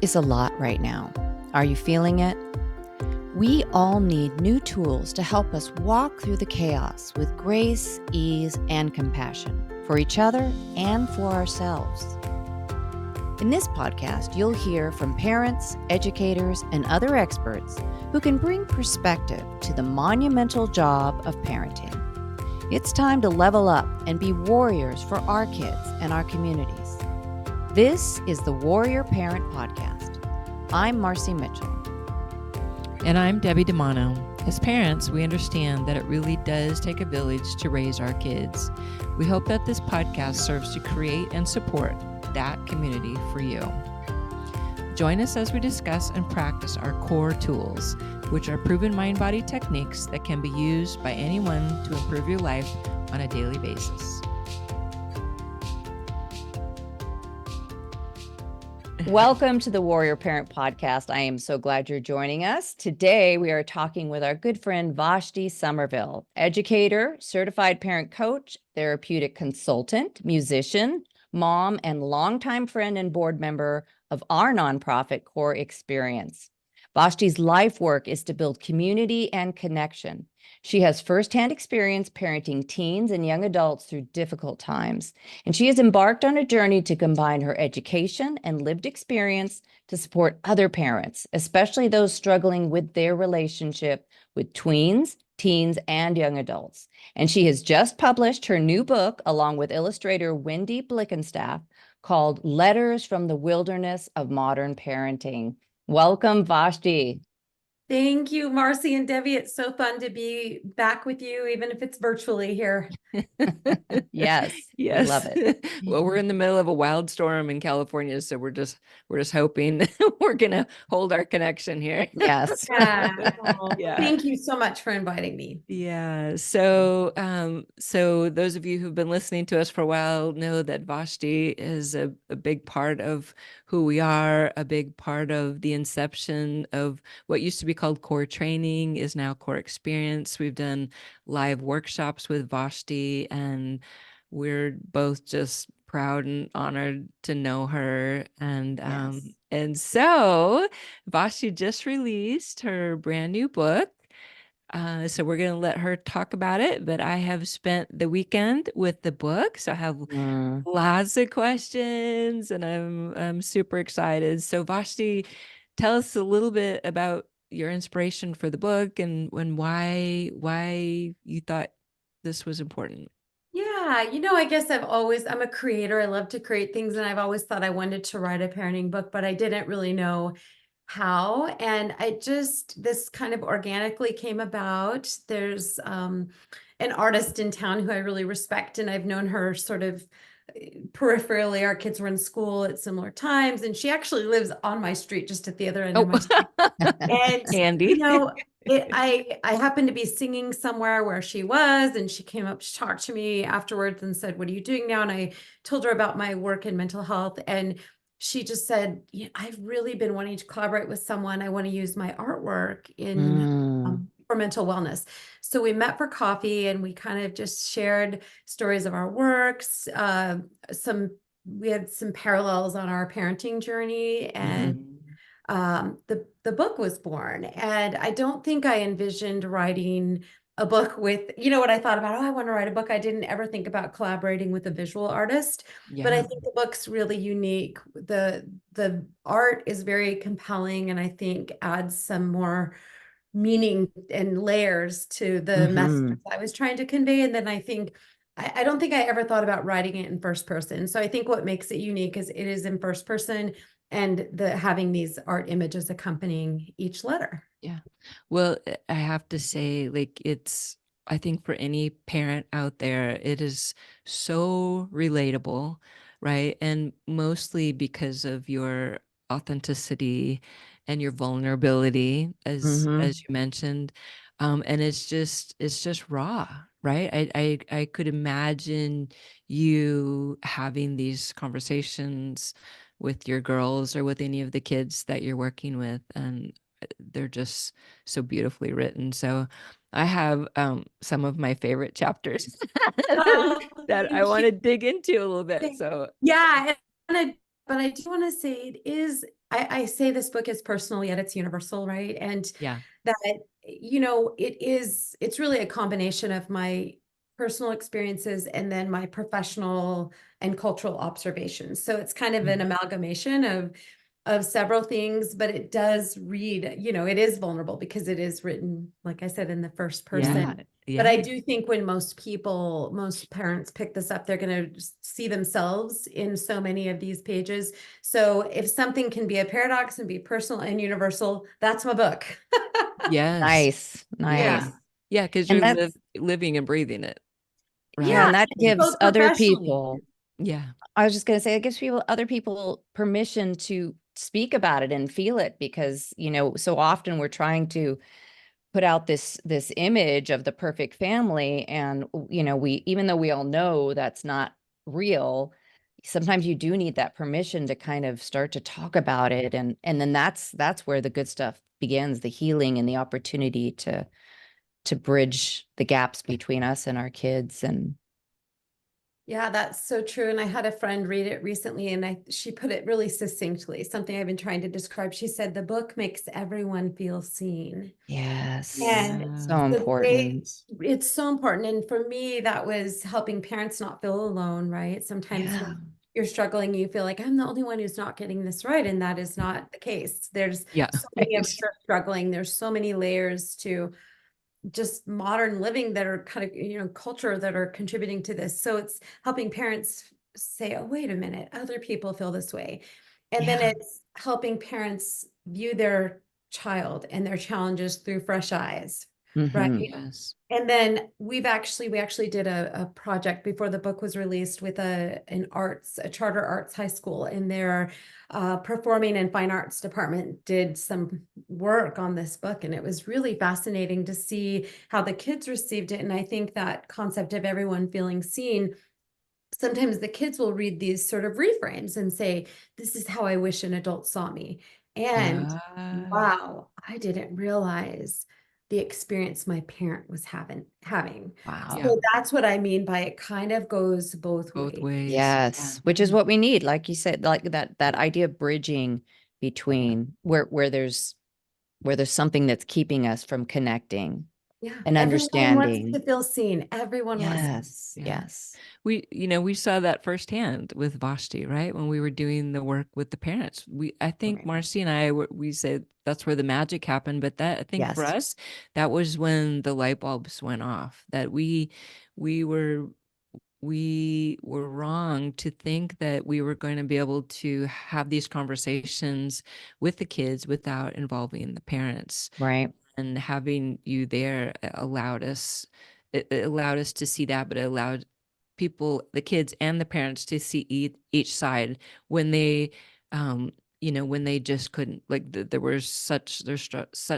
is a lot right now. Are you feeling it? We all need new tools to help us walk through the chaos with grace, ease, and compassion for each other and for ourselves. In this podcast, you'll hear from parents, educators, and other experts who can bring perspective to the monumental job of parenting. It's time to level up and be warriors for our kids and our communities. This is the Warrior Parent Podcast. I'm Marci Mitchell. And I'm Debbie DiManno. As parents, we understand that it really does take a village to raise our kids. We hope that this podcast serves to create and support that community for you. Join us as we discuss and practice our core tools, which are proven mind-body techniques that can be used by anyone to improve your life on a daily basis. Welcome to the Warrior Parent Podcast. I am so glad you're joining us. Today, we are talking with our good friend Vashti Summervill, educator, certified parent coach, therapeutic consultant, musician, mom, and longtime friend and board member of our nonprofit Cour Experience. Vashti's life work is to build community and connection. She has firsthand experience parenting teens and young adults through difficult times, and she has embarked on a journey to combine her education and lived experience to support other parents, especially those struggling with their relationship with tweens, teens, and young adults. And she has just published her new book along with illustrator Wendy Blickenstaff called Letters from the Wilderness of Modern Parenting. Welcome, Vashti. Thank you, Marci and Debbie. It's so fun to be back with you, even if it's virtually here. Yes, Yes. we love it. Well, we're in the middle of a wild storm in California, so we're just hoping we're gonna hold our connection here. Yes. Yeah. Yeah. Thank you so much for inviting me. Yeah. So those of you who've been listening to us for a while know that Vashti is a big part of who we are, a big part of the inception of what used to be called Cour Training is now Cour Experience. We've done live workshops with Vashti, and we're both just proud and honored to know her. And Yes. and so Vashti just released her brand new book. So we're going to let her talk about it, but I have spent the weekend with the book, so I have lots of questions, and I'm super excited. So Vashti, tell us a little bit about your inspiration for the book and why you thought this was important. Yeah, I guess I'm a creator. I love to create things, and I've always thought I wanted to write a parenting book, but I didn't really know how. And this kind of organically came about. There's an artist in town who I really respect, and I've known her sort of peripherally. Our kids were in school at similar times, and she actually lives on my street, just at the other end of my street. And Handy. I happened to be singing somewhere where she was, and she came up to talk to me afterwards and said, "What are you doing now?" And I told her about my work in mental health, and she just said, "Yeah, I've really been wanting to collaborate with someone. I want to use my artwork for mental wellness." So we met for coffee, and we kind of just shared stories of our works. We had some parallels on our parenting journey, and the book was born. And I don't think I envisioned writing a book with, what I thought about, I want to write a book. I didn't ever think about collaborating with a visual artist, but I think the book's really unique. The art is very compelling, and I think adds some more meaning and layers to the message I was trying to convey. And then I don't think I ever thought about writing it in first person. So I think what makes it unique is it is in first person, and having these art images accompanying each letter. Yeah. Well, I have to say, I think for any parent out there, it is so relatable, right? And mostly because of your authenticity and your vulnerability, as you mentioned. And it's just raw, right? I could imagine you having these conversations with your girls or with any of the kids that you're working with, and they're just so beautifully written. So I have some of my favorite chapters that I want to dig into a little bit. So yeah, but I do want to say I say this book is personal, yet it's universal, right? And Yeah. that, it's really a combination of my personal experiences and then my professional and cultural observations. So it's kind of an amalgamation of several things, but it does read, it is vulnerable because it is written, like I said, in the first person. Yeah. But I do think when most parents pick this up, they're going to see themselves in so many of these pages. So if something can be a paradox and be personal and universal, that's my book. Yes. Nice. Yeah. Nice. Yeah, because And you're that's, living and breathing it. yeah, Right. and that gives both other professionally. people, Yeah. I was just going to say, it gives other people permission to speak about it and feel it, because, so often we're trying to put out this image of the perfect family, and, even though we all know that's not real, sometimes you do need that permission to kind of start to talk about it. And then that's where the good stuff begins, the healing and the opportunity to bridge the gaps between us and our kids. And Yeah, that's so true. And I had a friend read it recently, and she put it really succinctly, something I've been trying to describe. She said, the book makes everyone feel seen. yes, And so so important. it's so important. And for me, that was helping parents not feel alone, right? Sometimes Yeah. when you're struggling, you feel like I'm the only one who's not getting this right. And that is not the case. There's Yeah. so many of us are struggling. There's so many layers to just modern living that are kind of, culture that are contributing to this. So it's helping parents say, oh, wait a minute, other people feel this way. And then Yeah. it's helping parents view their child and their challenges through fresh eyes, right? Mhm. Yes. And then we actually did a project before the book was released with a charter arts high school, and their performing and fine arts department did some work on this book, and it was really fascinating to see how the kids received it. And I think that concept of everyone feeling seen, sometimes the kids will read these sort of reframes and say, this is how I wish an adult saw me. And wow, I didn't realize the experience my parent was having. Wow. Yeah. So that's what I mean by it kind of goes both Both ways. ways. Yes, which is what we need. Like you said, like that idea of bridging between where there's something that's keeping us from connecting Yeah. and Everyone wants to understanding. feel seen. Everyone wants. Yes, Yeah. yes. We saw that firsthand with Vashti, right? When we were doing the work with the parents, I think Right. Marci and we said that's where the magic happened. But I think for Yes. us, that was when the light bulbs went off, that we were wrong to think that we were going to be able to have these conversations with the kids without involving the parents. Right. And having you there it allowed us to see that, but it allowed people, the kids and the parents, to see each side when they when they just couldn't, like, there's such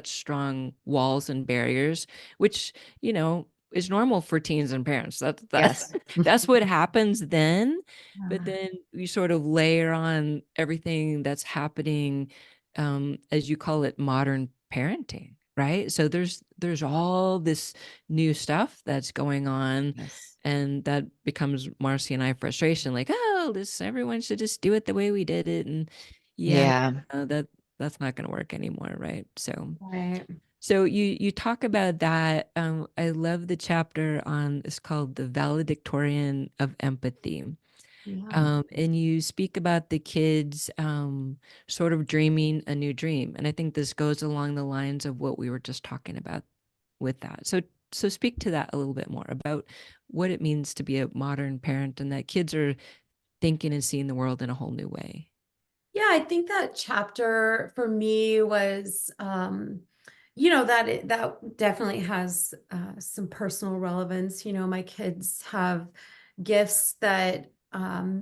strong walls and barriers, which is normal for teens and parents. Yes. That's what happens then. But Yeah. then you sort of layer on everything that's happening, as you call it, modern parenting, right? So there's all this new stuff that's going on, Yes. and that becomes Marci and I frustration, like, oh, everyone should just do it the way we did it. And yeah, Yeah. that's not going to work anymore, right? So Right. you talk about that. I love the chapter on, it's called The Valedictorian of Empathy. Yeah. And you speak about the kids sort of dreaming a new dream. And I think this goes along the lines of what we were just talking about with that. So speak to that a little bit more about what it means to be a modern parent, and that kids are thinking and seeing the world in a whole new way. Yeah, I think that chapter for me was, that definitely has some personal relevance. My kids have gifts that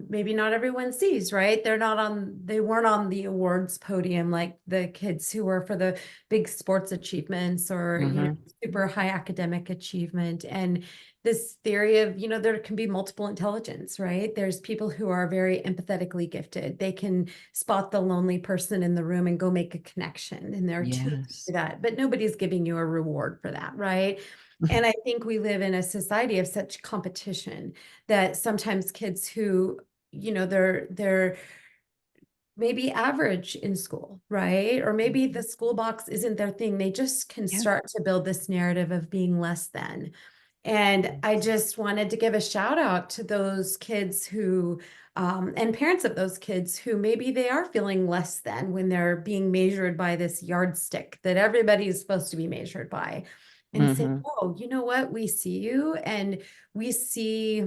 maybe not everyone sees, right? They weren't on the awards podium like the kids who were for the big sports achievements or, Mhm. super high academic achievement. And this theory of, there can be multiple intelligence, right? There's people who are very empathetically gifted. They can spot the lonely person in the room and go make a connection. And there are two Yes. to that, but nobody's giving you a reward for that, right? And I think we live in a society of such competition that sometimes kids who, they're maybe average in school, right? Or maybe the school box isn't their thing. They just can Yeah. start to build this narrative of being less than. And I just wanted to give a shout out to those kids who, and parents of those kids who maybe they are feeling less than when they're being measured by this yardstick that everybody is supposed to be measured by. And say, Mm-hmm. oh, you know what? We see you and we see,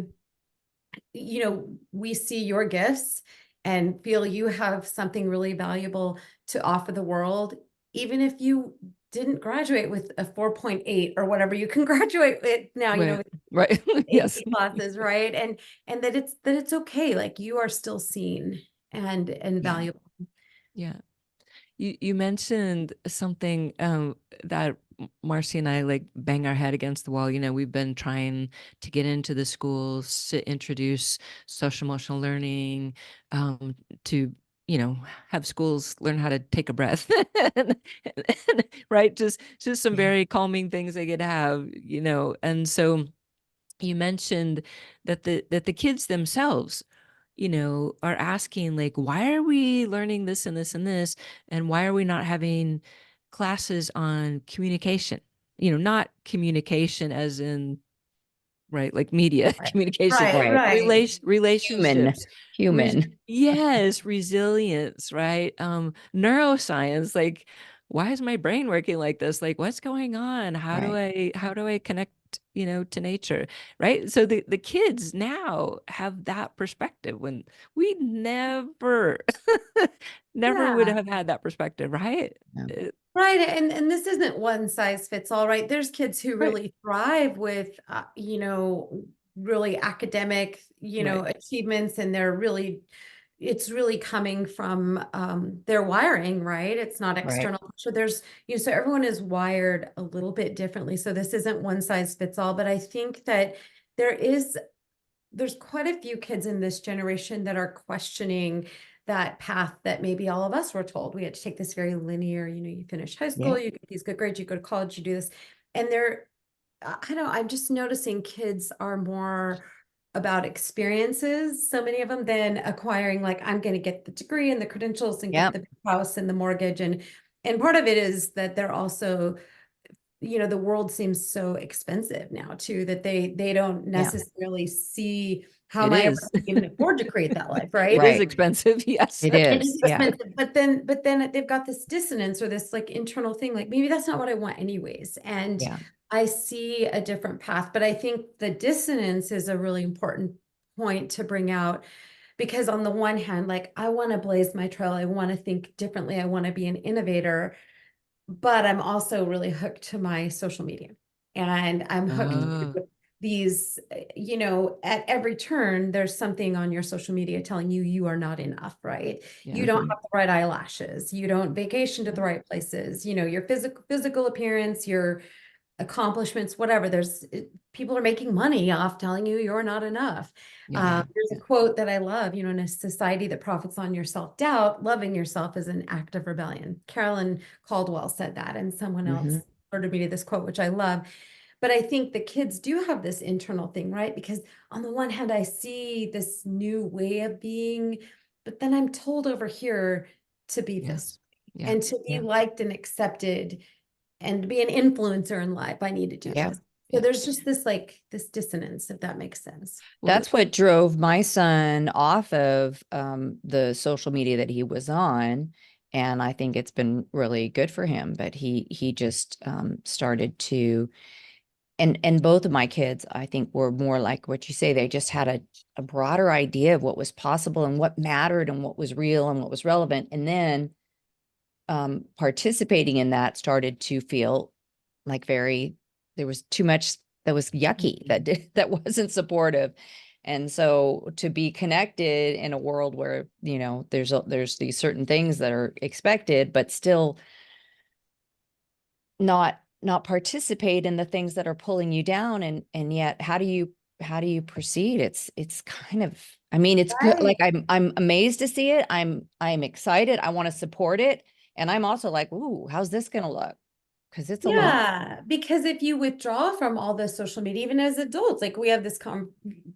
we see your gifts and feel you have something really valuable to offer the world, even if you didn't graduate with a 4.8 or whatever you can graduate with now, Right. with Right. Yes. AP classes, right? And that it's okay, like you are still seen and Yeah. valuable. Yeah. You mentioned something that Marci and I like bang our head against the wall. We've been trying to get into the schools to introduce social emotional learning, to have schools learn how to take a breath, right? Just some Yeah. very calming things they could have, and so you mentioned that the kids themselves are asking, like, why are we learning this and this and this, and why are we not having classes on communication, not communication as in, right, like media Right, communication, right, Right. right. Human. relationships, Human. yes, resilience, right, neuroscience, like, why is my brain working like this, like, what's going on, Right. how do I connect, to nature, right? So the kids now have that perspective when we never never would Yeah. have had that perspective, right? Yeah. Right. And this isn't one size fits all, right? There's kids who Right, really thrive with, really academic, right, achievements, and it's really coming from their wiring, right? It's not Right. external. So so everyone is wired a little bit differently. So this isn't one size fits all, but I think that there is there's quite a few kids in this generation that are questioning that path that maybe all of us were told. We had to take this very linear, you finish high Yeah. school, you get these good grades, you go to college, you do this. And I don't know, I'm just noticing kids are more about experiences, so many of them, than acquiring, like, I'm going to get the degree and the credentials and get Yep. the house and the mortgage. And part of it is that they're also, the world seems so expensive now too, that they don't Yeah. necessarily see how it am I ever is. gonna even afford to create that life, right? It is Right. expensive, yes. It It is is. Yeah. expensive, but then they've got this dissonance or this like internal thing, like maybe that's not what I want anyways. And Yeah. I see a different path, but I think the dissonance is a really important point to bring out, because on the one hand, like, I want to blaze my trail, I want to think differently, I want to be an innovator, but I'm also really hooked to my social media, and I'm hooked Oh, to these, at every turn, there's something on your social media telling you you are not enough, right? yeah. You don't Mhm. have the right eyelashes. You don't vacation to the right places. Your physical appearance, your accomplishments, whatever. People are making money off telling you you're not enough. Yeah. There's a quote that I love, in a society that profits on your self-doubt, loving yourself is an act of rebellion. Carolyn Caldwell said that, and someone else Mhm. alerted me to this quote, which I love. But I think the kids do have this internal thing, right? Because on the one hand, I see this new way of being, but then I'm told over here to be Yeah. this Yeah. and to be Yeah. liked and accepted and to be an influencer in life, I need to do Yeah. this. So Yeah. there's just this dissonance, if that makes sense. Well, That's what drove my son off of the social media that he was on. And I think it's been really good for him. But he just started to, and both of my kids, I think, were more like what you say. They just had a broader idea of what was possible and what mattered and what was real and what was relevant. And then participating in that started to feel like there was too much that was yucky, that wasn't supportive. And so to be connected in a world where, there's these certain things that are expected, but still not participate in the things that are pulling you down. And yet, how do you proceed? It's kind of, I mean, it's good. Right. Like, I'm amazed to see it. I'm excited. I want to support it. And I'm also like, ooh, how's this going to look? because it's a lot. Yeah, because if you withdraw from all the social media, even as adults, like we have this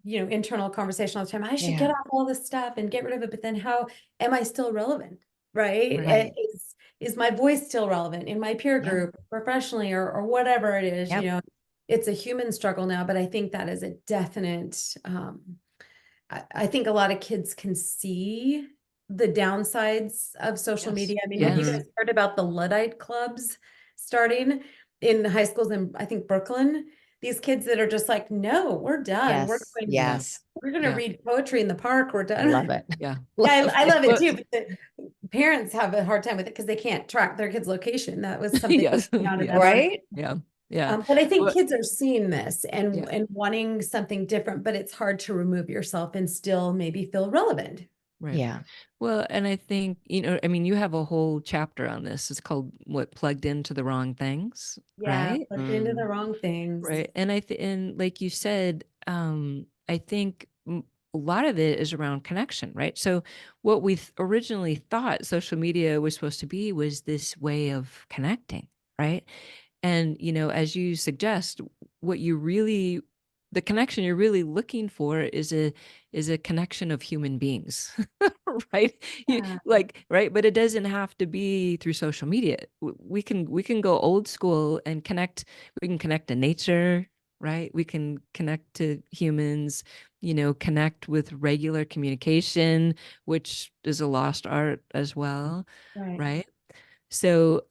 internal conversation all the time. I should get Yeah. off all this stuff and get rid of it, but then how am I still relevant? Right? Right. Is my voice still relevant in my peer Yeah. group, professionally, or whatever it is, Yep. it's a human struggle now, but I think that is a definite I think a lot of kids can see the downsides of social Yes. media. I mean, have you Yes. guys heard about the Luddite clubs starting in high schools in, I think, Brooklyn? These kids that are just like, no, we're done. We're Yes. going, Yes. we're going to Yeah. read poetry in the park. We're I done. love it. Yeah. Yeah, I love it Well, too, but the parents have a hard time with it because they can't track their kids' location. That was something yes. out of Yes. that article. Right? Yeah. Yeah. But I think Well, kids are seeing this yeah. and wanting something different, but it's hard to remove yourself and still maybe feel relevant. Right. Yeah. Well, and I think, I mean, you have a whole chapter on this. It's called Plugged into the Wrong Things, Yeah, right? plugged into the wrong things. Right. And and like you said, I think a lot of it is around connection, right? So what we originally thought social media was supposed to be was this way of connecting, right? And, as you suggest, what you really, the connection you're really looking for is a connection of human beings, right? Yeah. Right. But it doesn't have to be through social media. We can go old school and connect. We can connect to nature, right? We can connect to humans, connect with regular communication, which is a lost art as well, Right. right? So,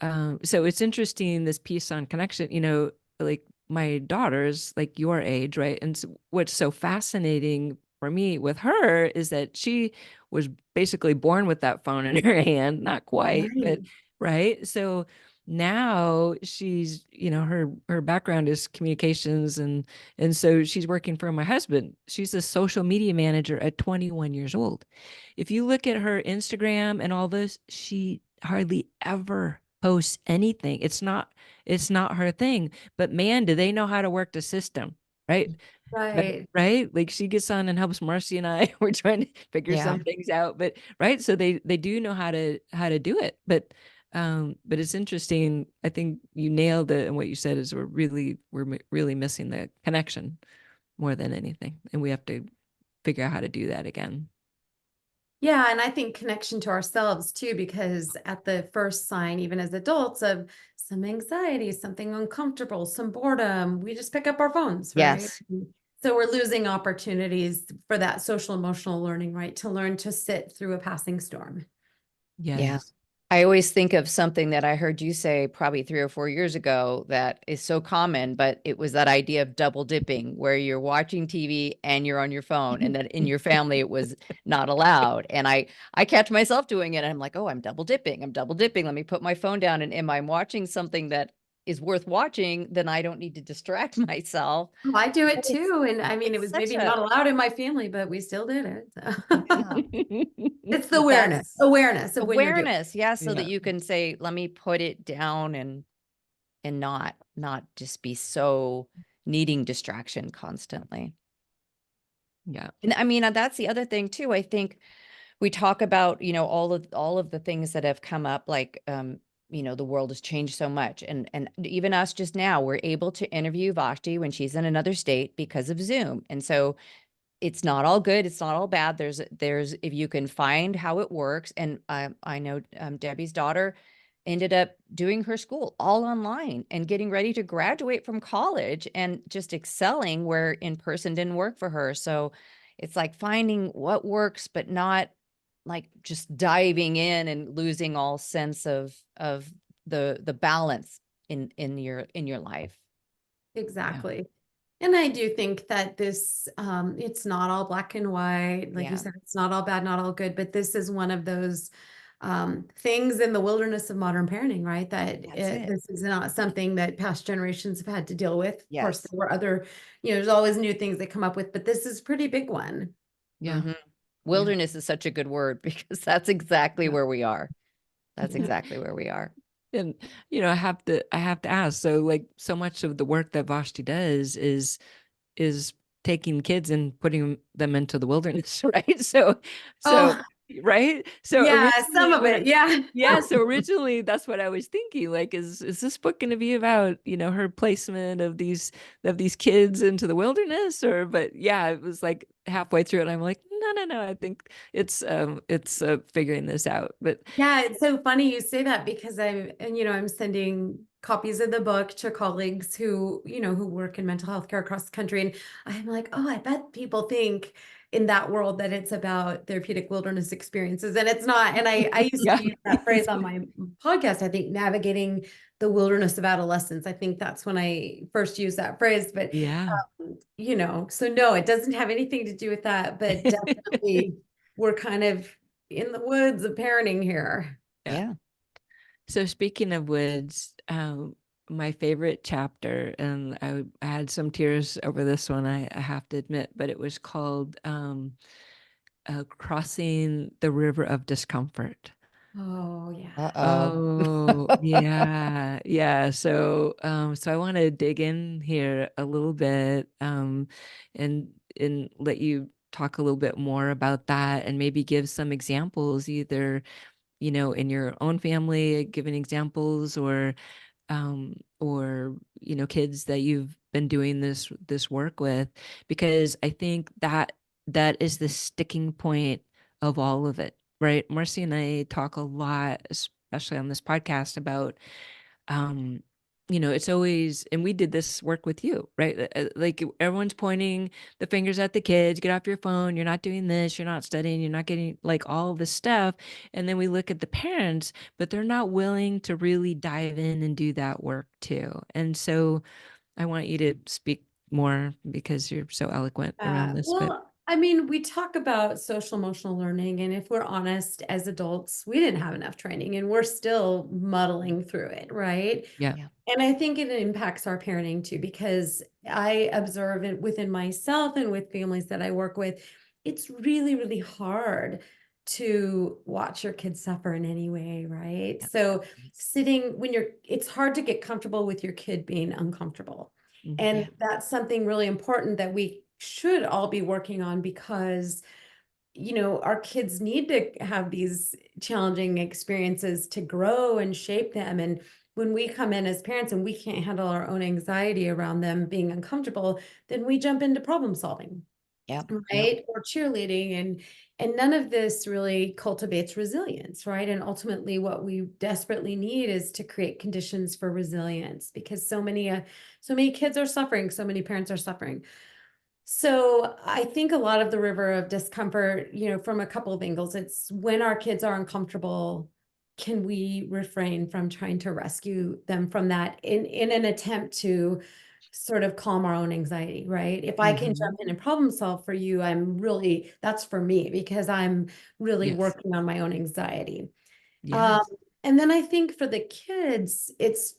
so it's interesting, this piece on connection, like my daughter's like your age, right? And what's so fascinating for me with her is that she was basically born with that phone in her hand, not quite, but Right. right. So now she's, her background is communications, and so she's working for my husband. She's a social media manager at 21 years old. If you look at her Instagram and all this, she hardly ever posts anything. It's not her thing. But man, do they know how to work the system, right? Right. Right? Like she gets on and helps Marci and I. We're trying to figure Yeah. some things out, but right. So they do know how to do it. But it's interesting. I think you nailed it. And what you said is we're really missing the connection more than anything. And we have to figure out how to do that again. Yeah, and I think connection to ourselves too, because at the first sign, even as adults, of some anxiety, something uncomfortable, some boredom, we just pick up our phones, right? Yes. So we're losing opportunities for that social emotional learning, right? To learn to sit through a passing storm. Yes. Yeah. I always think of something that I heard you say probably 3 or 4 years ago that is so common, but it was that idea of double dipping where you're watching TV and you're on your phone, and that in your family it was not allowed. And I catch myself doing it and I'm like, "Oh, I'm double dipping. I'm double dipping. Let me put my phone down, and am I watching something that is worth watching, then I don't need to distract myself." Oh, I do it But it's too. And I mean, it it's was such maybe a not allowed in my family, but we still did it. So. yeah. It's the But awareness, that's awareness of when you're doing it. awareness, yeah, so that Yeah. you can say, "Let me put it down," and not just be so needing distraction constantly. Yeah. And I mean, that's the other thing too. I think we talk about, all of the things that have come up, like, the world has changed so much. And even us just now, we're able to interview Vashti when she's in another state because of Zoom. And so it's not all good. It's not all bad. There's if you can find how it works. And I know Debbie's daughter ended up doing her school all online and getting ready to graduate from college and just excelling where in person didn't work for her. So it's like finding what works, but not like just diving in and losing all sense of the balance in your life. Exactly. And I do think that this, it's not all black and white. Like you Yeah. said, it's not all bad, not all good, but this is one of those things in the wilderness of modern parenting, right? That That's it. this is not something that past generations have had to deal with. Of course, Yes. there were other, there's always new things that come up with, but this is a pretty big one. Yeah. Mhm. Wilderness is such a good word because that's exactly Yeah. where we are. That's Yeah. exactly where we are. And I have to ask. So like so much of the work that Vashti does is taking kids and putting them into the wilderness, right? So Oh, right? So Yeah, some originally of it. Yeah. yeah, so originally that's what I was thinking. Like, is this book going to be about, her placement of these kids into the wilderness? But yeah, it was like halfway through it, I'm like, no, I think it's figuring this out. But Yeah, it's so funny you say that because I'm sending copies of the book to colleagues who work in mental health care across the country. And I'm like, oh, I bet people think in that world that it's about therapeutic wilderness experiences. And it's not. And I used yeah, to use that phrase on my podcast, I think, navigating the wilderness of adolescence. I think that's when I first used that phrase. But yeah. so no, it doesn't have anything to do with that, but definitely we're kind of in the woods of parenting here. Yeah. Yeah. So speaking of woods, my favorite chapter, and I had some tears over this one, I have to admit, but it was called Crossing the River of Discomfort. Oh yeah. Uh-oh. Oh, yeah. Yeah. So I want to dig in here a little bit, and let you talk a little bit more about that and maybe give some examples, either, in your own family, giving examples, or kids that you've been doing this work with, because I think that is the sticking point of all of it, right? Marci and I talk a lot, especially on this podcast, about um it's always, and we did this work with you, right? Like, everyone's pointing the fingers at the kids: get off your phone, you're not doing this, you're not studying, you're not getting, like, all this stuff. And then we look at the parents, but they're not willing to really dive in and do that work too. And so I want you to speak more, because you're so eloquent around this. But Well, I mean, we talk about social emotional learning, and if we're honest, as adults, we didn't have enough training and we're still muddling through it, right? yeah. Yeah. And I think it impacts our parenting too, because I observe it within myself and with families that I work with. It's really, really hard to watch your kids suffer in any way, right? Yeah. So it's hard to get comfortable with your kid being uncomfortable. Mhm. And Yeah. that's something really important that we should all be working on, because our kids need to have these challenging experiences to grow and shape them. And when we come in as parents and we can't handle our own anxiety around them being uncomfortable, then we jump into problem solving, Yeah. Yeah. right? Or cheerleading, and none of this really cultivates resilience, right? And ultimately what we desperately need is to create conditions for resilience, because so many kids are suffering, so many parents are suffering. So I think a lot of the river of discomfort, from a couple of angles, it's when our kids are uncomfortable, can we refrain from trying to rescue them from that in an attempt to sort of calm our own anxiety, right? If I can jump in and problem solve for you, that's for me, because I'm really Yes. working on my own anxiety. Um, Yes. and then I think for the kids, it's,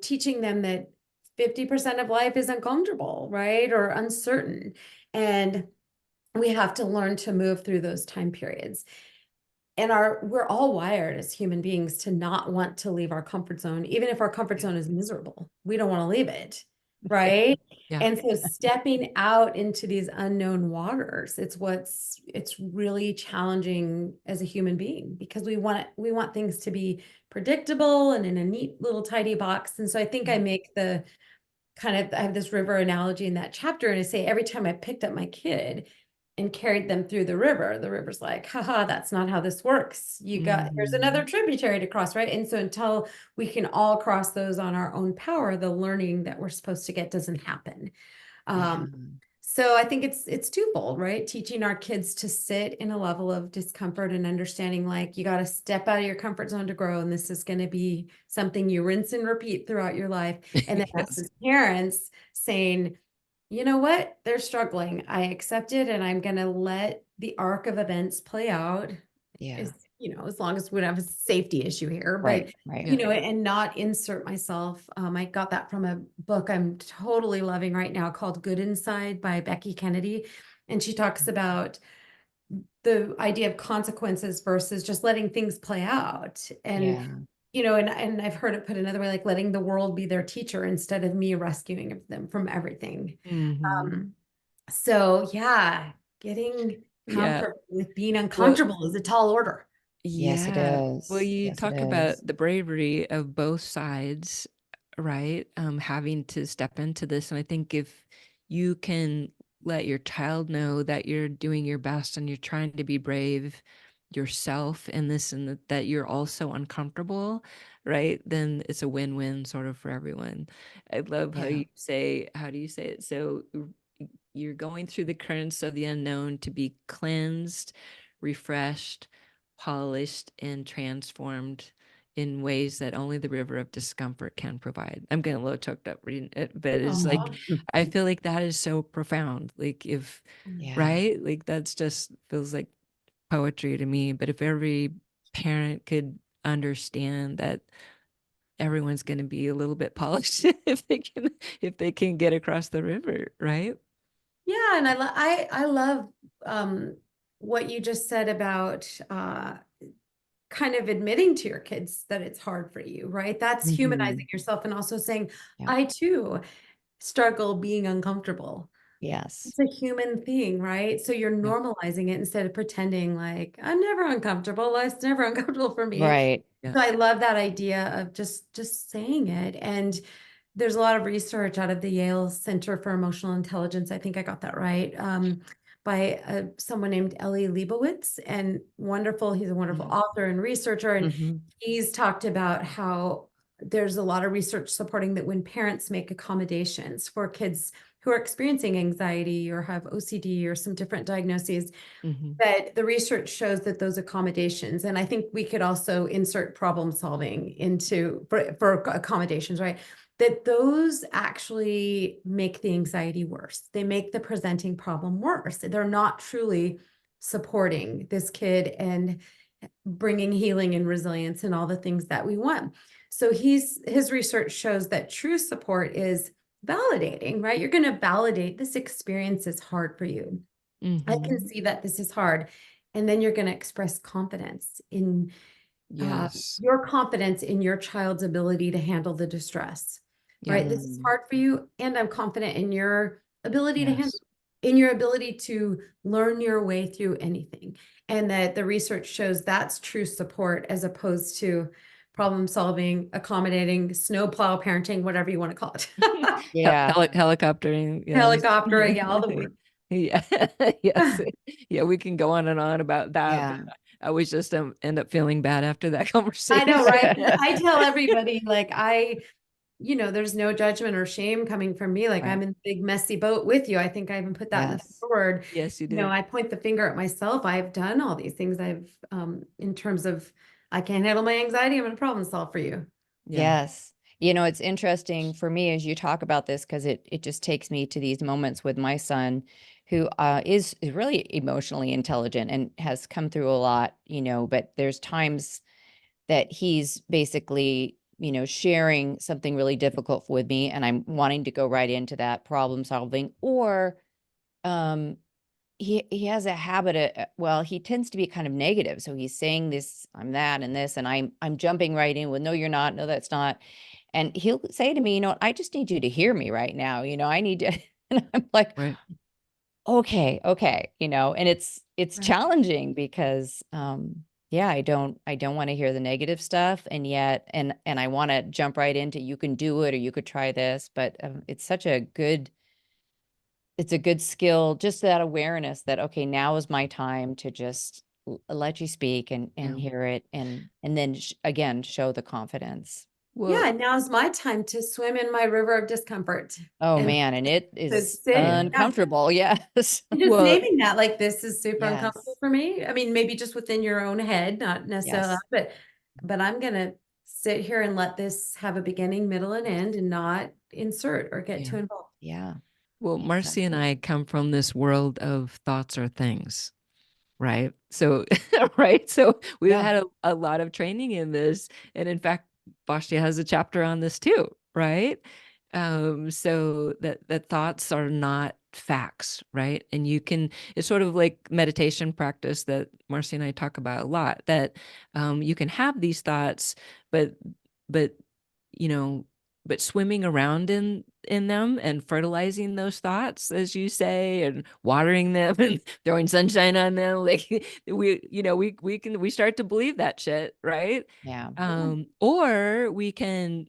teaching them that 50% of life is uncomfortable, right? Or uncertain. And we have to learn to move through those time periods. And we're all wired as human beings to not want to leave our comfort zone, even if our comfort Yeah. zone is miserable. We don't want to leave it, right? Yeah. And so stepping out into these unknown waters, it's really challenging as a human being, because we want things to be predictable and in a neat little tidy box. And so I think I make I have this river analogy in that chapter, and I say every time I picked up my kid and carried them through the river's like, haha, that's not how this works. Here's another tributary to cross, right? And so until we can all cross those on our own power, the learning that we're supposed to get doesn't happen. Yeah. So I think it's twofold, right? Teaching our kids to sit in a level of discomfort and understanding, like, you got to step out of your comfort zone to grow, and this is going to be something you rinse and repeat throughout your life. And then us Yes. as parents saying, you know what, they're struggling. I accept it, and I'm going to let the arc of events play out. Yeah. As long as we don't have a safety issue here, but Right. Right. Yeah. and not insert myself. I got that from a book I'm totally loving right now called Good Inside by Becky Kennedy. And she talks about the idea of consequences versus just letting things play out. And, Yeah. and I've heard it put another way, like letting the world be their teacher instead of me rescuing them from everything. Mhm. So yeah, getting Yeah. comfort with being Well, uncomfortable is a tall order. Yes, it yeah. Well, is. you Yes, it talk about is. the bravery of both sides, right? Having to step into this. And I think if you can let your child know that you're doing your best and you're trying to be brave yourself in this and that you're also uncomfortable, right? Then it's a win-win sort of for everyone. I love how Yeah. you say, how do you say it? So you're going through the currents of the unknown to be cleansed, refreshed, polished, and transformed in ways that only the river of discomfort can provide. I'm getting a little choked up reading it, but it's like, Aw. I feel like that is so profound. Like if, Yeah. right? Like that's just feels like poetry to me. But if every parent could understand that everyone's going to be a little bit polished if they can get across the river, right? Yeah, and I love what you just said about kind of admitting to your kids that it's hard for you, right? That's humanizing Mhm. yourself and also saying, Yeah. I too struggle being uncomfortable. Yes. It's a human thing, right? So you're Yeah. normalizing it instead of pretending like I'm never uncomfortable. Life's never uncomfortable for me. Right. Yeah. So I love that idea of just saying it. And there's a lot of research out of the Yale Center for Emotional Intelligence. I think I got that right. By someone named Ellie Leibovitz, and wonderful. He's a wonderful Mm. author and researcher, and Mhm. he's talked about how there's a lot of research supporting that when parents make accommodations for kids who are experiencing anxiety or have OCD or some different diagnoses, Mm-hmm. that the research shows that those accommodations, and I think we could also insert problem solving into for accommodations, right? That those actually make the anxiety worse. They make the presenting problem worse. They're not truly supporting this kid and bringing healing and resilience and all the things that we want. So his research shows that true support is validating, right? You're going to validate this experience is hard for you. I can Mm-hmm. see that this is hard. And then you're going to express confidence in Yes. your confidence in your child's ability to handle the distress, Yeah. right? This is Mm. hard for you. And I'm confident in your ability to handle, Yes. in your ability to learn your way through anything. And that the research shows that's true support as opposed to problem solving, accommodating, snowplow parenting, whatever you want to call it. Yeah. Helicoptering. Yes. Helicopter, yeah, all the words. Yeah. Yes. Yeah. We can go on and on about that, but Yeah. I always just end up feeling bad after that I know, conversation. right? I tell everybody, like, there's no judgment or shame coming from me. Like, Right. I'm in the big messy boat with you. I think I even put that in the Yes. forward. Yes, you did. I point the finger at myself. I've done all these things. In terms of, I can't handle my anxiety. I'm going to problem solve for you. Yeah. Yes. It's interesting for me as you talk about this because it just takes me to these moments with my son who is really emotionally intelligent and has come through a lot, but there's times that he's basically, sharing something really difficult with me and I'm wanting to go right into that problem solving or um he has a habit of, well, he tends to be kind of negative. So he's saying this, I'm that and this, and I'm jumping right in with, no, you're not, no, that's not. And he'll say to me, I just need you to hear me right now. I need to, and I'm like, Right. okay, and it's Right. challenging because yeah, I don't want to hear the negative stuff. And yet, and I want to jump right into, you can do it, or you could try this, but it's a good skill, just that awareness that, okay, now is my time to just let you speak and Yeah. hear it. And then again, show the confidence. Well, Yeah. Now's my time to swim in my river of discomfort Oh and man. And it to is sit. yeah. Yeah. uncomfortable. Yes. And just Well, naming that, like, this is super uncomfortable Yes. for me. I mean, maybe just within your own head, not necessarily, Yes. but I'm gonna sit here and let this have a beginning, middle, and end, and not insert or get yeah. too involved. Yeah. Well, Marci and Exactly. I come from this world of thoughts are things, right? So, right. So we've Yeah. had a lot of training in this. And in fact, Vashti has a chapter on this too, right? So that thoughts are not facts, right? And it's sort of like meditation practice that Marci and I talk about a lot, that you can have these thoughts, but, but, you know, but swimming around in in them and fertilizing those thoughts, as you say, and watering them and throwing sunshine on them. Like we start to believe that shit, right? Yeah. Or we can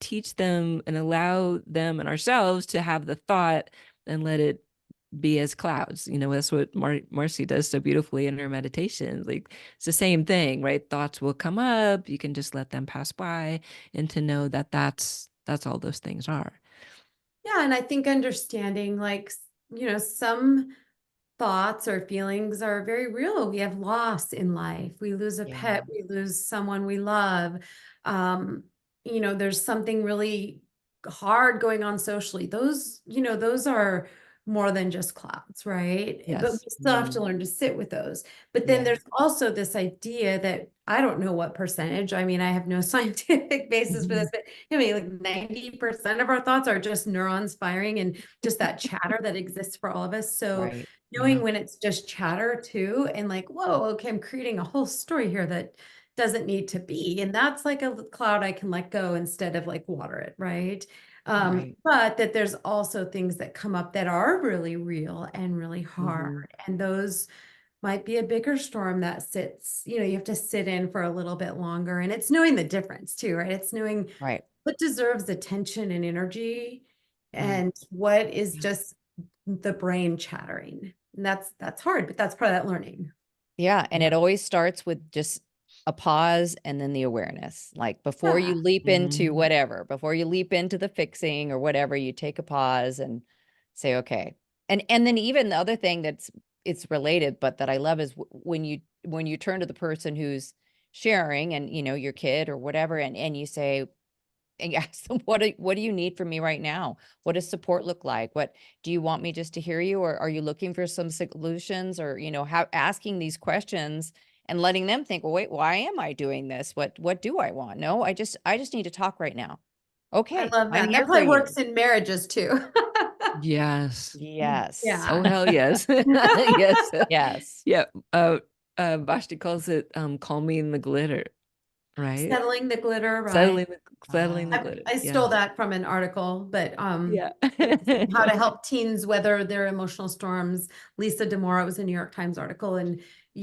teach them and allow them and ourselves to have the thought and let it be as clouds. That's what Marci does so beautifully in her meditation. Like, it's the same thing, right? Thoughts will come up, you can just let them pass by, and to know that that's all those things are. Yeah. And I think understanding some thoughts or feelings are very real. We have loss in life. We lose a Yeah. pet, we lose someone we love. There's something really hard going on socially. Those are more than just clouds, right? But we Yes. still have to learn to sit with those. But then Yeah. there's also this idea that I don't know what percentage. I mean, I have no scientific basis for this, but like 90% of our thoughts are just neurons firing and just that chatter that exists for all of us. So Right. knowing when it's just chatter too, and like, whoa, okay, I'm creating a whole story here that doesn't need to be. And that's like a cloud I can let go instead of like water it, right? Right. But that there's also things that come up that are really real and really hard. Mhm. And those might be a bigger storm that sits, you have to sit in for a little bit longer. And it's knowing the difference too, right? It's knowing Right. what deserves attention and energy Right. and what is just the brain chattering. And that's hard, but that's part of that learning. Yeah. And Yeah. it always starts with just a pause and then the awareness. Like before Yeah. you leap into Mhm. whatever, before you leap into the fixing or whatever, you take a pause and say, okay. And then even the other thing it's related, but that I love is when you turn to the person who's sharing and your kid or whatever, and you say, and you ask them, what do you need from me right now? What does support look like? What do you want me just to hear you, or are you looking for some solutions, or how asking these questions and letting them think, well, wait, why am I doing this? What do I want? No, I just need to talk right now. I Okay, love I'm that. here That for probably you. works in marriages too. Yes. Yes. Oh, Yeah. hell yes. Yes. Yes. Yeah. Vashti calls it calming the glitter, right? Settling the glitter, right? Settling the Ah, glitter. I Yeah. stole that from an article, but Yeah. how to help teens weather their emotional storms. Lisa DeMora, it was a New York Times article, and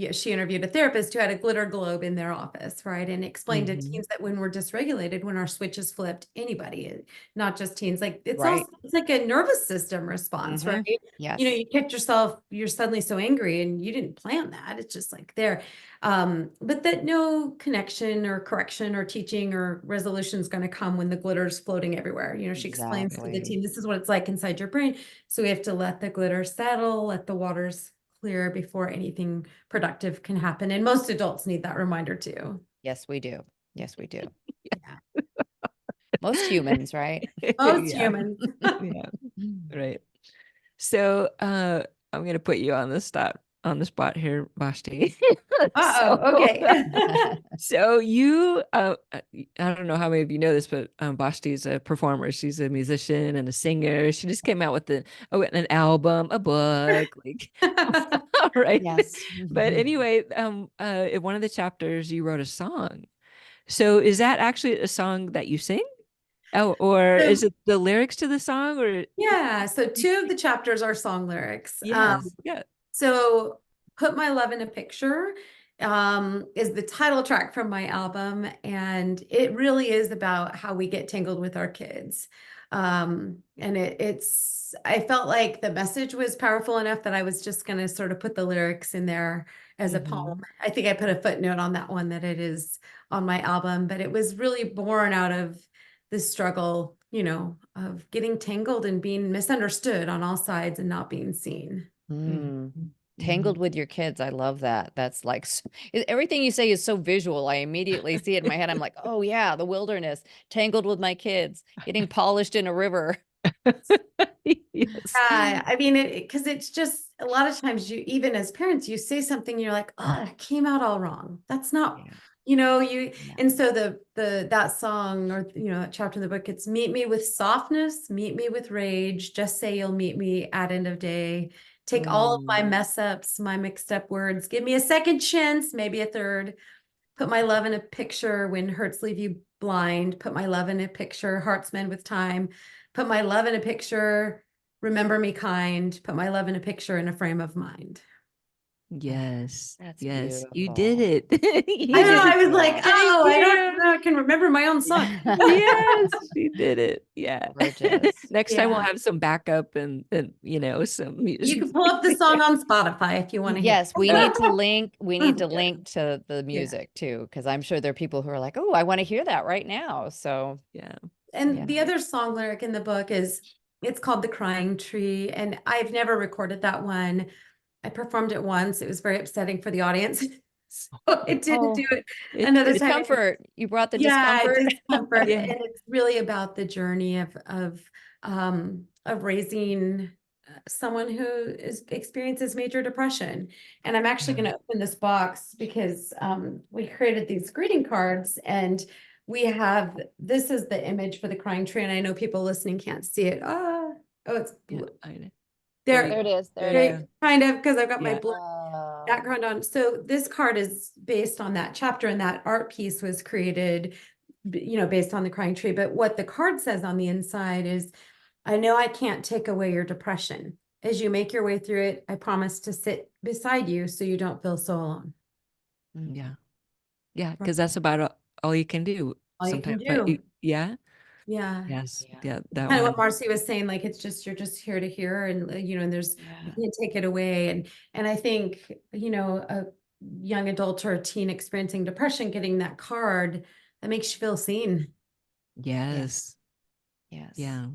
she interviewed a therapist who had a glitter globe in their office, right? And explained to Mhm. teens that when we're dysregulated, when our switch is flipped, anybody, not just teens, like it's right. also it's like a nervous system response, right? Yes. You catch yourself, you're suddenly so angry and you didn't plan that. It's just like there. But that no connection or correction or teaching or resolution is going to come when the glitter's floating everywhere. She explains to the Exactly. team, this is what it's like inside your brain. So we have to let the glitter settle, let the waters clear before anything productive can happen. And most adults need that reminder too. Yes, we do. Yes, we do. Yeah. Most humans, right? Most Yeah. humans. Yeah. Right. So I'm gonna put you on the spot here, Vashti. So Uh-oh. Okay. so you I don't know how many of you know this, but Vashti's a performer. She's a musician and a singer. She just came out with an album, a book, like all right. Yes. But anyway, in one of the chapters you wrote a song. So is that actually a song that you sing? Oh, or So, is it the lyrics to the song, or yeah. So two of the chapters are song lyrics. yes, yeah. So Put My Love in a Picture is the title track from my album. And it really is about how we get tangled with our kids. And I felt like the message was powerful enough that I was just going to sort of put the lyrics in there as a poem. I think I put a footnote on that one that it is on my album, but it was really born out of this struggle, of getting tangled and being misunderstood on all sides and not being seen. Tangled with your kids. I love that. That's like everything you say is so visual. I immediately see it in my head. I'm like, oh yeah, the wilderness, tangled with my kids, getting polished in a river. Yes. I mean, because it's just a lot of times even as parents, you say something, you're like, oh, it came out all wrong. That's not, Yeah. Yeah. and so that song or, that chapter in the book, it's meet me with softness, meet me with rage, just say you'll meet me at end of day. Take all of my mess ups, my mixed up words, give me a second chance, maybe a third. Put my love in a picture when hurts leave you blind. Put my love in a picture, hearts mend with time. put my love in a picture, remember me kind, put my love in a picture in a frame of mind. Yes. That's Yes. You beautiful. did it. You I know, did I it. was like, Thank oh, I don't you. know, I can remember my own song. Yes, she did it. Yeah. Gorgeous. Next time we'll Yeah. have some backup and some You music. can pull up the song on Spotify if you want to hear. Yes, we need to link. We need to Yeah. link to the music too, because I'm sure there are people who are like, "Oh, I want to hear that right now." So, Yeah. And yeah. the other song lyric in the book is, it's called The Crying Tree. And I've never recorded that one. I performed it once. It was very upsetting for the audience. So I didn't do it another time. Discomfort. You brought the Yeah, discomfort. discomfort. Yeah. And it's really about the journey of raising someone who experiences major depression. And I'm actually going to open this box because we created these greeting cards, and we have, this is the image for the crying tree. And I know people listening can't see it. Oh, it's Yeah, I know. there. There it is. There it Yeah. is. Kind of, because I've got my Yeah. blue background on. So this card is based on that chapter, and that art piece was created, based on the crying tree. But what the card says on the inside is, I know I can't take away your depression. As you make your way through it, I promise to sit beside you so you don't feel so alone. Yeah. Yeah. Because that's about all you can do All you can sometimes. Right? do. Yeah. Yeah. Yes. Yeah. Yeah. That Kind of one. what Marci was saying, like, you're just here to hear, and and there's, you Yeah. can't take it away. And I think, a young adult or a teen experiencing depression, getting that card, that makes you feel seen. Yes. Yes. Yeah.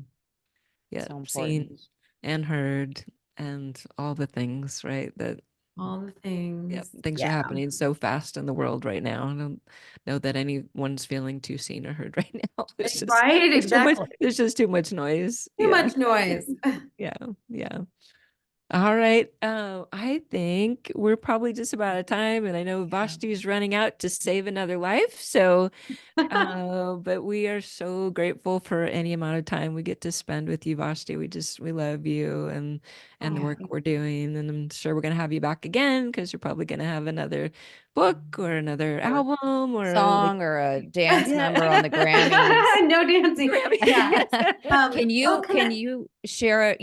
Yeah. So important. Seen and heard and all the things, right? That All the yeah, things. things are Yeah. happening so fast in the world right now. I don't know that anyone's feeling too seen or heard right now. It's just Right, there's too much, exactly. there's just too much noise. Too Yeah. much noise. Yeah. Yeah. All right. I think we're probably just about out of time, and I know Vashti is running out to save another life. So, but we are so grateful for any amount of time we get to spend with you, Vashti. We love you and the Oh, work we're doing, and I'm sure we're gonna have you back again because you're probably gonna have another book or another Or album or song or a dance yeah. number on the Grammys. No dancing. Yeah. Can you can I- share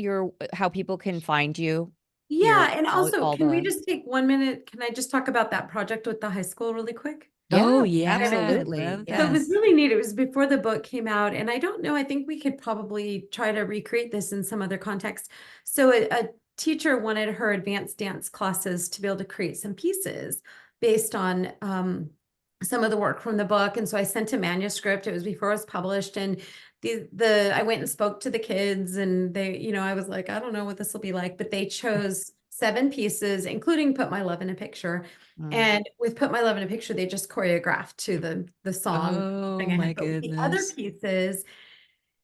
how people can find you? Yeah, and all also, all can we the just take 1 minute? Can I just talk about that project with the high school really quick? Oh Yeah, yeah, absolutely. love So it was that. really neat. It was before the book came out, and I don't know, I think we could probably try to recreate this in some other context. So a teacher wanted her advanced dance classes to be able to create some pieces based on some of the work from the book. And so I sent a manuscript. It was before it was published, and I went and spoke to the kids, and they, I was like, I don't know what this will be like, but they chose 7 pieces, including Put My Love in a Picture. And with Put My Love in a Picture, they just choreographed to the song. Oh my But with the other goodness. pieces,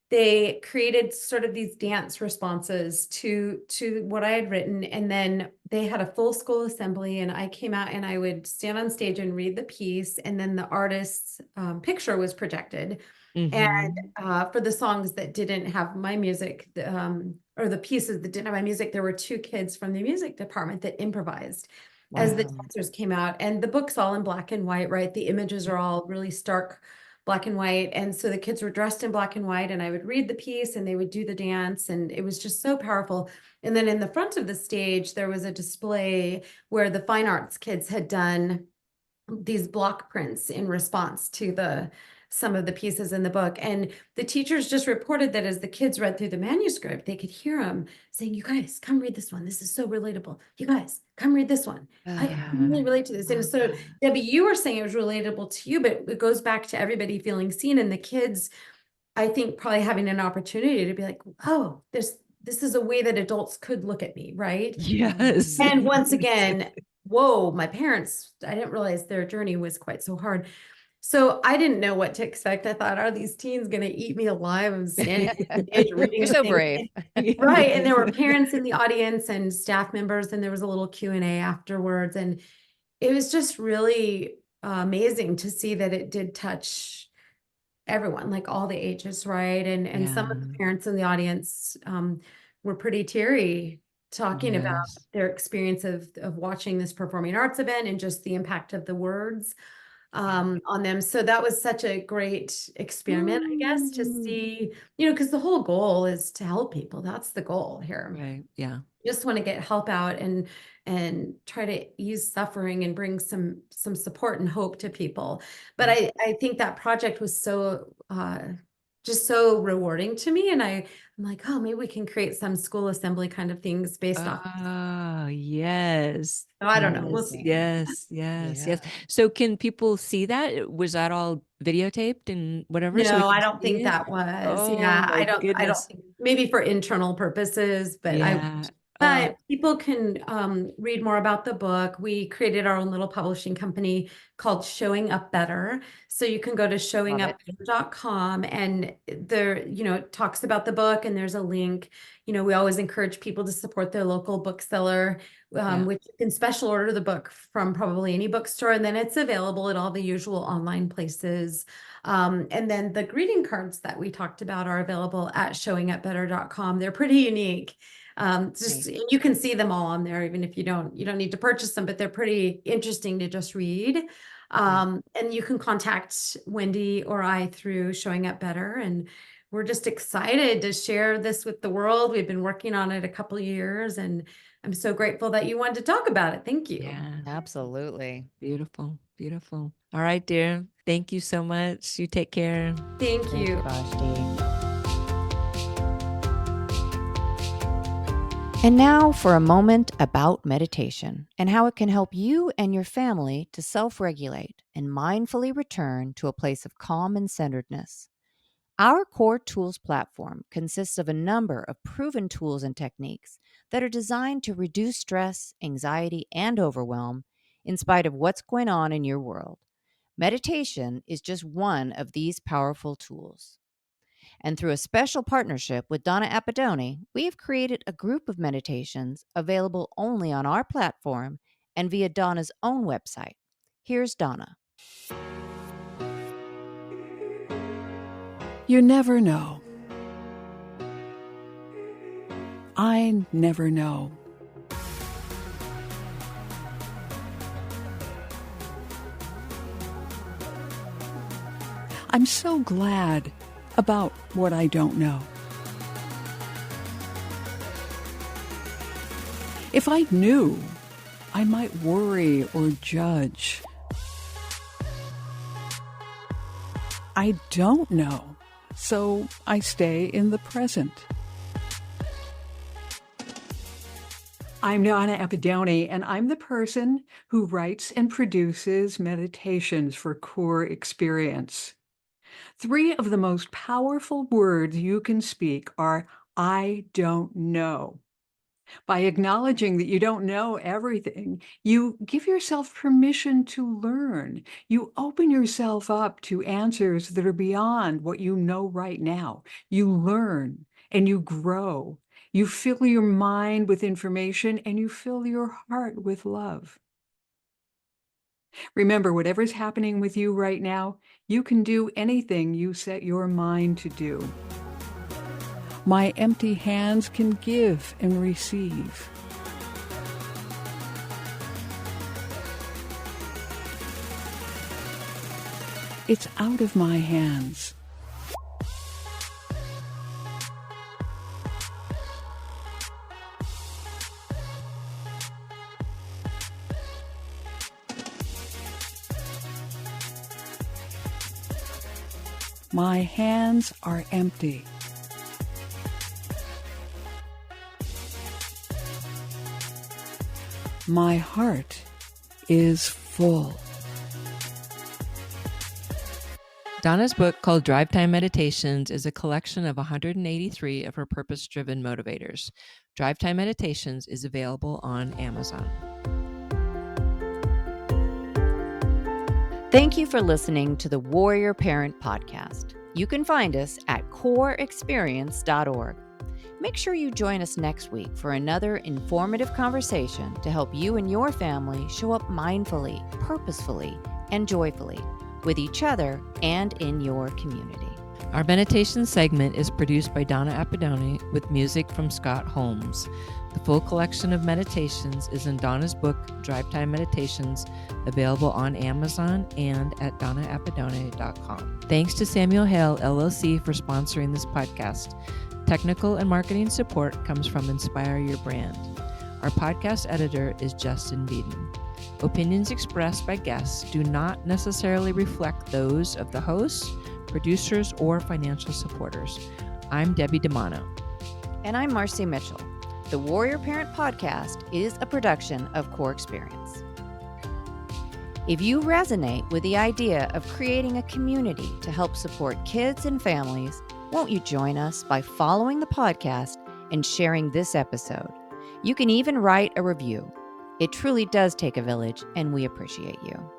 they created sort of these dance responses to what I had written. And then they had a full school assembly, and I came out and I would stand on stage and read the piece. And then the artist's picture was projected. And for the songs that didn't have my music, or the pieces that didn't have my music, there were 2 kids from the music department that improvised as the dancers came out. And the book's all in black and white, right? The images are all really stark black and white. And so the kids were dressed in black and white, and I would read the piece and they would do the dance, and it was just so powerful. And then in the front of the stage, there was a display where the fine arts kids had done these block prints in response to some of the pieces in the book. And the teachers just reported that as the kids read through the manuscript, they could hear them saying, you guys, come read this one. This is so relatable. You guys, come read this one. I really relate to this. And so, Debbie, you were saying it was relatable to you, but it goes back to everybody feeling seen, and the kids, I think, probably having an opportunity to be like, oh, this is a way that adults could look at me, right? Yes. And once again, whoa, my parents, I didn't realize their journey was quite so hard. So I didn't know what to expect. I thought, are these teens going to eat me alive? I'm standing on the stage reading You're the so thing. brave. Right. And there were parents in the audience and staff members, and there was a little Q&A afterwards. And it was just really amazing to see that it did touch everyone, like all the ages, right? And some of the parents in the audience were pretty teary, talking about their experience of watching this performing arts event and just the impact of the words. on them. So that was such a great experiment, I guess, to see, because the whole goal is to help people. That's the goal here. Right. Yeah. Just want to get help out and try to ease suffering and bring some support and hope to people. But I think that project was so just so rewarding to me. And I'm like, oh, maybe we can create some school assembly kind of things based off. Oh, yes. So I don't know. We'll see. Yes. So can people see that? Was that all videotaped and whatever? So we No, I can don't see think it? that was. Oh, Yeah, my I don't goodness. think, maybe for internal purposes, but Yeah. but people can read more about the book. We created our own little publishing company called Showing Up Better. So you can go to showingupbetter.com and there, it talks about the book and there's a link. We always encourage people to support their local bookseller, which you can special order the book from probably any bookstore. And then it's available at all the usual online places. And then the greeting cards that we talked about are available at showingupbetter.com. They're pretty unique. You can see them all on there, even if you don't need to purchase them, but they're pretty interesting to just read. And you can contact Wendy or I through Showing Up Better. And we're just excited to share this with the world. We've been working on it a couple of years and I'm so grateful that you wanted to talk about it. Thank you. Yeah. Absolutely. Beautiful. Beautiful. All right, dear. Thank you so much. You take care. Thank you. Vashti. And now for a moment about meditation and how it can help you and your family to self-regulate and mindfully return to a place of calm and centeredness. Our Cour Tools platform consists of a number of proven tools and techniques that are designed to reduce stress, anxiety, and overwhelm in spite of what's going on in your world. Meditation is just one of these powerful tools. And through a special partnership with Donna Appadoni, we have created a group of meditations available only on our platform and via Donna's own website. Here's Donna. You never know. I never know. I'm so glad about what I don't know. If I knew, I might worry or judge. I don't know, so I stay in the present. I'm Donna Appadoni, and I'm the person who writes and produces meditations for Cour Experience. 3 of the most powerful words you can speak are, I don't know. By acknowledging that you don't know everything, you give yourself permission to learn. You open yourself up to answers that are beyond what you know right now. You learn and you grow. You fill your mind with information and you fill your heart with love. Remember, whatever's happening with you right now, you can do anything you set your mind to do. My empty hands can give and receive. It's out of my hands. My hands are empty. My heart is full. Donna's book, called Drive Time Meditations, is a collection of 183 of her purpose-driven motivators. Drive Time Meditations is available on Amazon. Thank you for listening to the Warrior Parent Podcast. You can find us at courexperience.org. Make sure you join us next week for another informative conversation to help you and your family show up mindfully, purposefully, and joyfully with each other and in your community. Our meditation segment is produced by Donna Appadone with music from Scott Holmes. The full collection of meditations is in Donna's book, Drive Time Meditations, available on Amazon and at donnaappadone.com. Thanks to Samuel Hale, LLC, for sponsoring this podcast. Technical and marketing support comes from Inspire Your Brand. Our podcast editor is Justin Beeden. Opinions expressed by guests do not necessarily reflect those of the hosts, producers, or financial supporters. I'm Debbie DiManno. And I'm Marci Mitchell. The Warrior Parent Podcast is a production of Cour Experience. If you resonate with the idea of creating a community to help support kids and families, won't you join us by following the podcast and sharing this episode? You can even write a review. It truly does take a village, and we appreciate you.